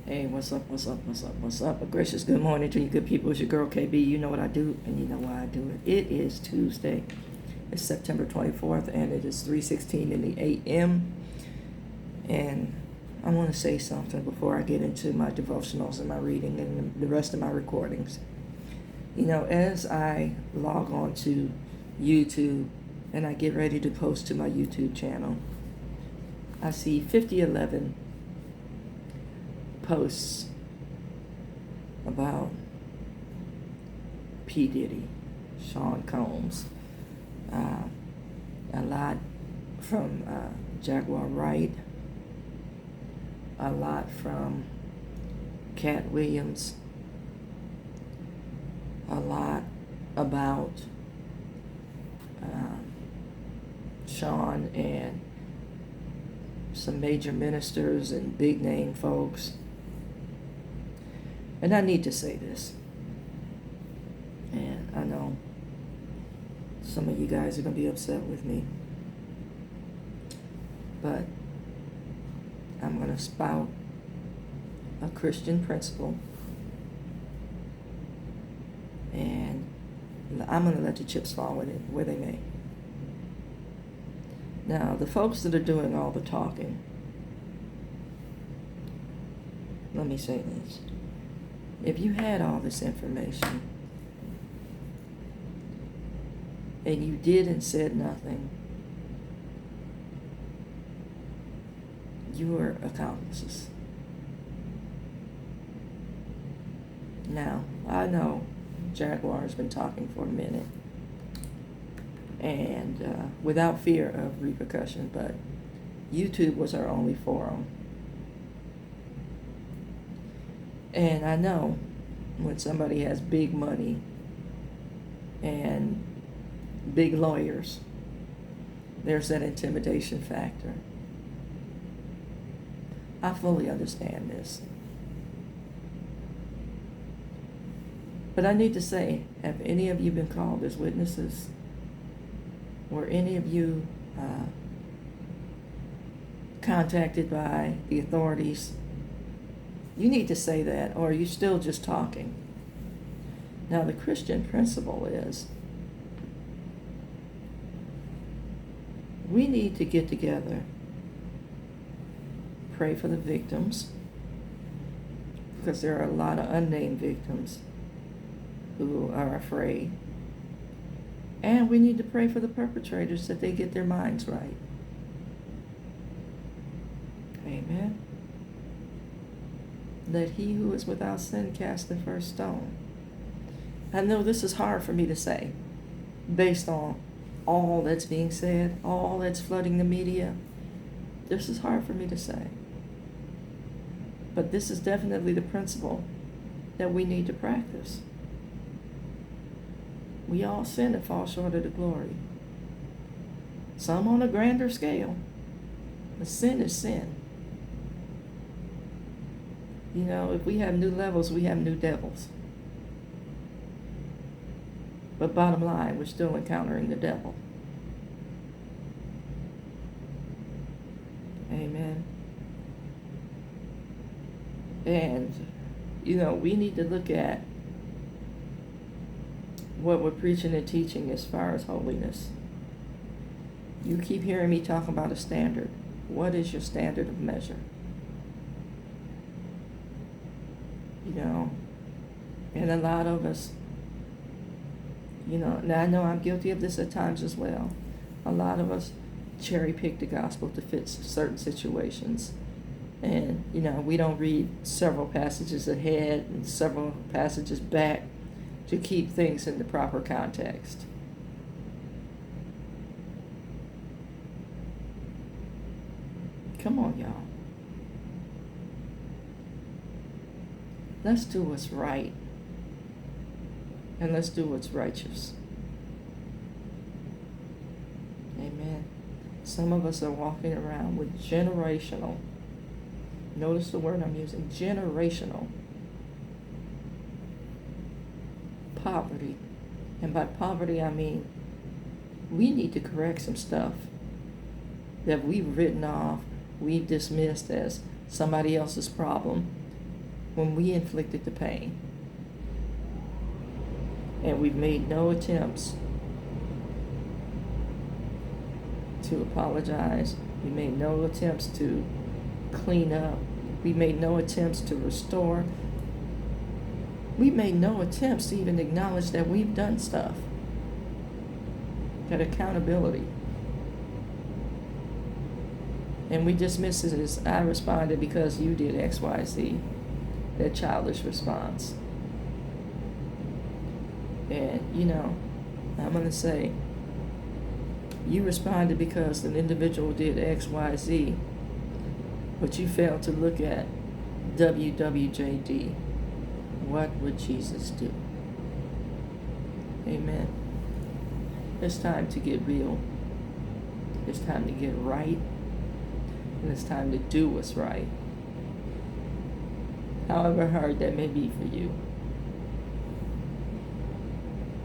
Hey, what's up? A gracious good morning to you good people. It's your girl KB. You know what I do, and you know why I do it. It is Tuesday. It's September 24th, and it is 3:16 in the a.m. And I want to say something before I get into my devotionals and my reading and the rest of my recordings. You know, as I log on to YouTube and I get ready to post to my YouTube channel, I see 5011 posts about P. Diddy, Sean Combs, a lot from Jaguar Wright, a lot from Cat Williams, a lot about Sean and some major ministers and big name folks. And I need to say this, and I know some of you guys are going to be upset with me, but I'm going to spout a Christian principle, and I'm going to let the chips fall where they may. Now, the folks that are doing all the talking, let me say this. If you had all this information and you did and said nothing, you were accomplices. Now, I know Jaguar's been talking for a minute and without fear of repercussion, but YouTube was our only forum. And I know when somebody has big money and big lawyers, there's that intimidation factor. I fully understand this. But I need to say, have any of you been called as witnesses? Were any of you contacted by the authorities? You need to say that, or are you still just talking? Now, the Christian principle is we need to get together, pray for the victims, because there are a lot of unnamed victims who are afraid. And we need to pray for the perpetrators that they get their minds right. Amen. Let he who is without sin cast the first stone. I know this is hard for me to say based on all that's being said, all that's flooding the media. This is hard for me to say. But this is definitely the principle that we need to practice. We all sin and fall short of the glory. Some on a grander scale. But sin is sin. You know, if we have new levels, we have new devils. But bottom line, we're still encountering the devil. Amen. And, you know, we need to look at what we're preaching and teaching as far as holiness. You keep hearing me talk about a standard. What is your standard of measure? You know, and a lot of us, you know, now I know I'm guilty of this at times as well. A lot of us cherry pick the gospel to fit certain situations. And, you know, we don't read several passages ahead and several passages back to keep things in the proper context. Come on, y'all. Let's do what's right. And let's do what's righteous. Amen. Some of us are walking around with generational, notice the word I'm using, generational poverty. And by poverty, I mean we need to correct some stuff that we've written off, we've dismissed as somebody else's problem, when we inflicted the pain. And we've made no attempts to apologize. We made no attempts to clean up. We made no attempts to restore. We made no attempts to even acknowledge that we've done stuff. That accountability. And we dismiss it as, I responded because you did X, Y, Z. That childish response. And, I'm going to say, you responded because an individual did X, Y, Z, but you failed to look at WWJD. What would Jesus do? Amen. It's time to get real. It's time to get right. And it's time to do what's right. However hard that may be for you.